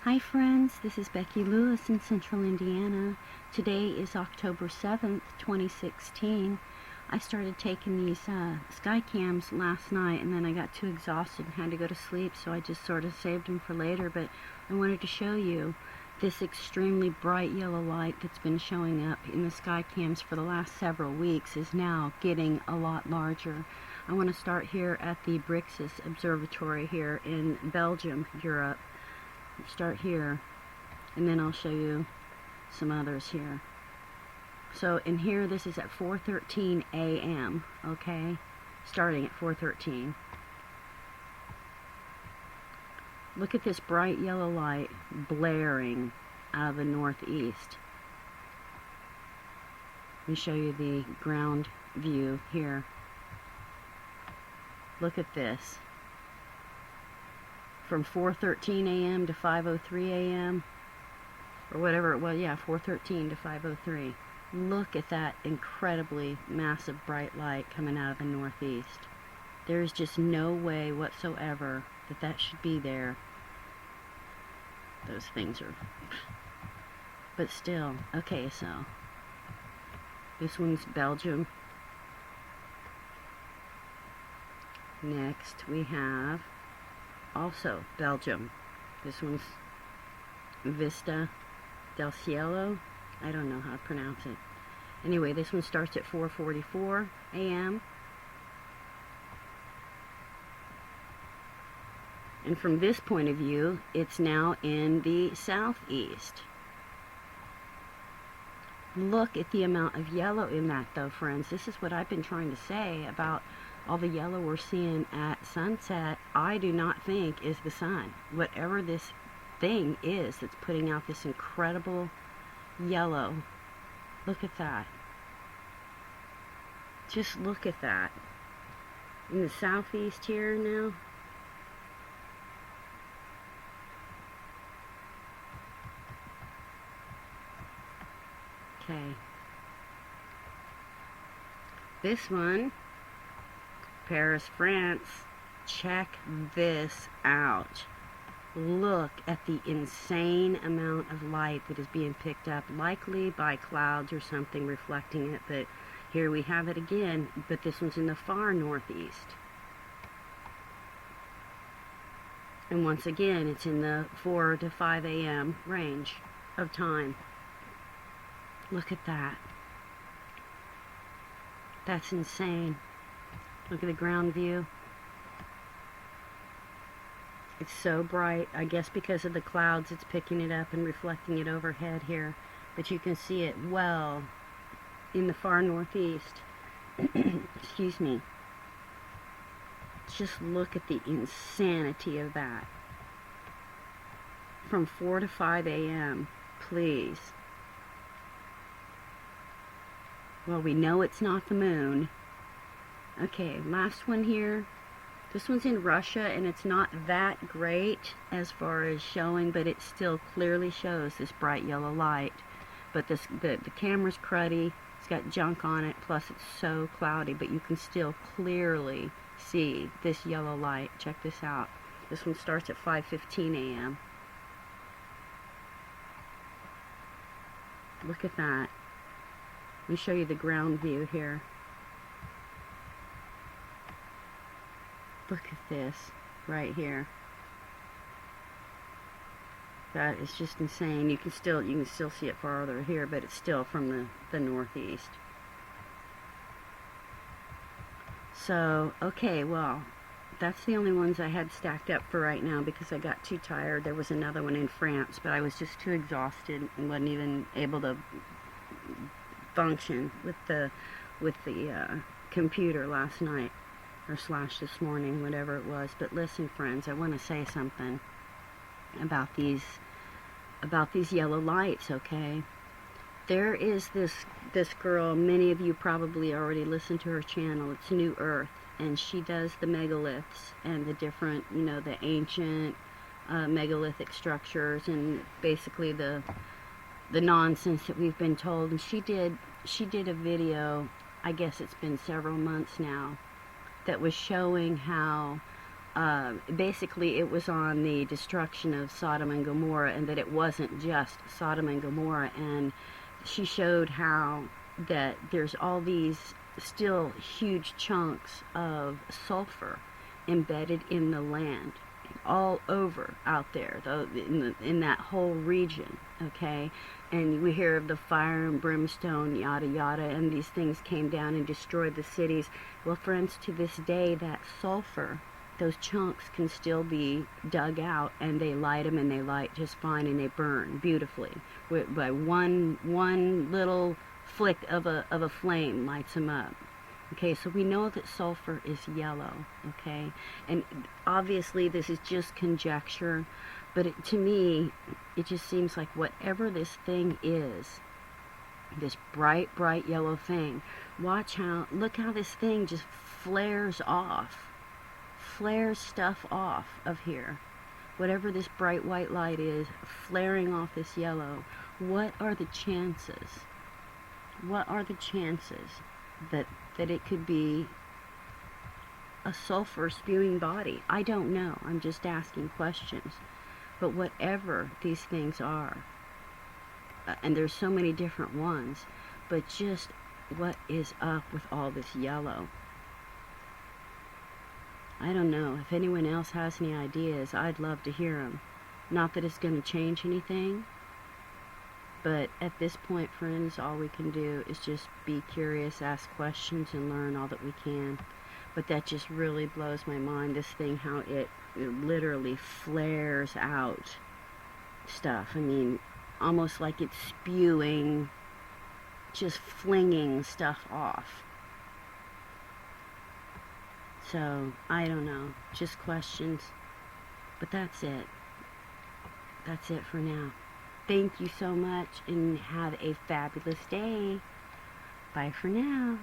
Hi friends, this is Becky Lewis in Central Indiana. Today is October 7th, 2016. I started taking these sky cams last night and then I got too exhausted and had to go to sleep, so I just sort of saved them for later. But I wanted to show you this extremely bright yellow light that's been showing up in the sky cams for the last several weeks is now getting a lot larger. I want to start here at the Brixis Observatory here in Belgium, Europe. Start here, and then I'll show you some others here. So in here, this is at 4:13 a.m. okay, starting at 4:13. Look at this bright yellow light blaring out of the northeast. Let me show you the ground view here. Look at this. From 4:13 a.m. to 5:03 a.m. or whatever it was, yeah, 4:13 to 5:03. Look at that incredibly massive bright light coming out of the northeast. There's just no way whatsoever that that should be there. Those things are, but still. Okay, so this one's Belgium. Next we have also Belgium. This one's Vista del Cielo. I don't know how to pronounce it. Anyway, this one starts at 4:44 a.m. And from this point of view, it's now in the southeast. Look at the amount of yellow in that, though, friends. This is what I've been trying to say about all the yellow we're seeing at sunset. I do not think is the sun. Whatever this thing is that's putting out this incredible yellow. Look at that. Just look at that. In the southeast here now. Okay. This one, Paris, France. Check this out. Look at the insane amount of light that is being picked up, likely by clouds or something reflecting it, but here we have it again, but this one's in the far northeast. And once again, it's in the 4 to 5 a.m. range of time. Look at that. That's insane. Look at the ground view. It's so bright. I guess because of the clouds, it's picking it up and reflecting it overhead here. But you can see it well in the far northeast. Excuse me. Just look at the insanity of that. From 4 to 5 a.m. Please. Well, we know it's not the moon. Okay, last one here. This one's in Russia, and it's not that great as far as showing, but it still clearly shows this bright yellow light. But the camera's cruddy. It's got junk on it, plus it's so cloudy, but you can still clearly see this yellow light. Check this out. This one starts at 5:15 a.m. Look at that. Let me show you the ground view here. Look at this right here. That is just insane. You can still see it farther here, but it's still from the northeast. So, okay, well, that's the only ones I had stacked up for right now because I got too tired. There was another one in France, but I was just too exhausted and wasn't even able to function with the computer last night. Or slash this morning, whatever it was. But listen, friends, I want to say something about these yellow lights, okay? There is this girl, many of you probably already listened to her channel. It's New Earth, and she does the megaliths and the different, you know, the ancient megalithic structures and basically the nonsense that we've been told. And she did a video, I guess it's been several months now, that was showing how basically it was on the destruction of Sodom and Gomorrah, and that it wasn't just Sodom and Gomorrah. And she showed how that there's all these still huge chunks of sulfur embedded in the land all over out there, though, in that whole region, okay? And we hear of the fire and brimstone, yada yada, and these things came down and destroyed the cities. Well, friends, to this day, that sulfur, those chunks can still be dug out, and they light them, and they light just fine, and they burn beautifully. By one little flick of a flame lights them up. Okay, so we know that sulfur is yellow, okay? And obviously this is just conjecture, but to me, it just seems like whatever this thing is, this bright yellow thing, look how this thing just flares stuff off of here. Whatever this bright white light is, flaring off this yellow, what are the chances? What are the chances that it could be a sulfur spewing body? I don't know. I'm just asking questions. But whatever these things are, and there's so many different ones, but just what is up with all this yellow? I don't know. If anyone else has any ideas, I'd love to hear them. Not that it's going to change anything, but at this point, friends, all we can do is just be curious, ask questions, and learn all that we can. But that just really blows my mind, this thing, how it literally flares out stuff. I mean, almost like it's spewing, just flinging stuff off. So, I don't know, just questions. But that's it. That's it for now. Thank you so much, and have a fabulous day. Bye for now.